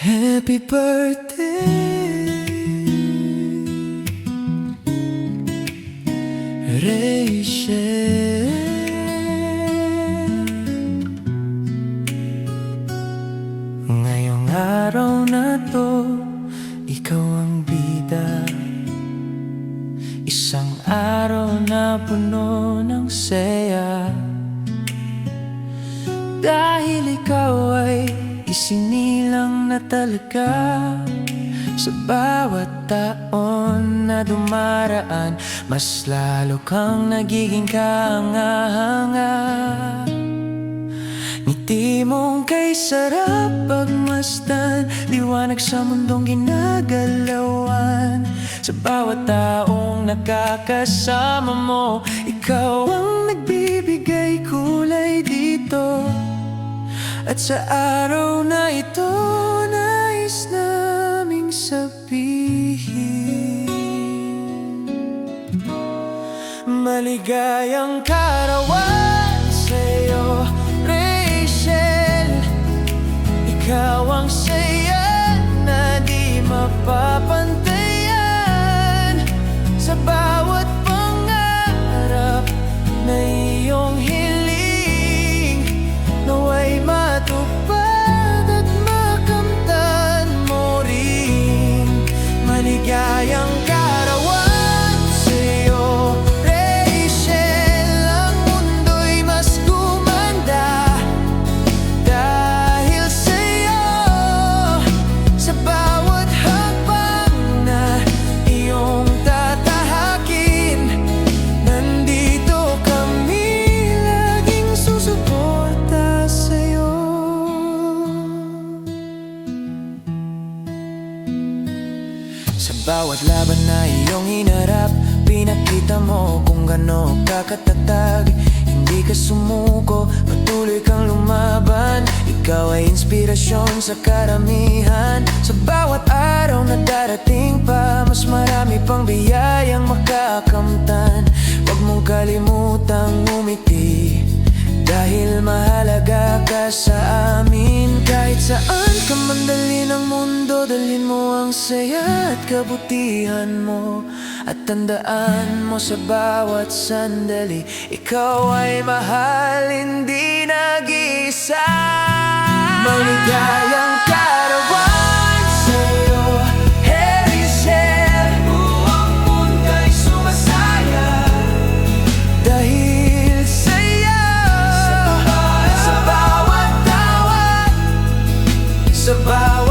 Happy birthday, Rachel. Ngayong araw na to, ikaw ang bida. Isang araw na puno ng saya, dahil ikaw ay isinilang na talaga. Sa bawat taon na dumaraan, mas lalo kang nagiging kahanga-hanga. Ngiti mong kay sarap pagmasdan, liwanag sa mundong ginagalawan. Sa bawat taong nakakasama mo, ikaw ang nagbibigay kulay dito. At sa araw na ito, nais naming sabihin, maligayang karawan sa'yo, Rachel. Ikaw ang saya na di mapapantayan. Sa bawat pangarap na iyong hiling, naway matupad at makamtan mo rin. Maligayang karawan sa'yo, Rachel. Ang mundo'y mas gumanda dahil sa'yo. Sa bawat hakbang na iyong tatahakin, nandito kami laging susuporta sa'yo. Sa bawat laban na iyong hinarap, pinakita mo kung gaano ka katatag. Hindi ka sumuko, patuloy kang lumaban. Ikaw ay inspirasyon sa karamihan. Sa bawat araw na darating pa, mas marami pang biyayang makakamtan. Huwag mong kalimutang umiti, dahil mahalaga ka sa amin. Kahit saan ka man dalhin ang mundo, dalhin mo ang saya at kabutihan mo. At tandaan mo sa bawat sandali, ikaw ay mahal, hindi nag-iisa. Maligayang karawan sa'yo, Rachel. Buong mundo'y sumasaya dahil sa'yo. Sa bawat tawa, sa bawat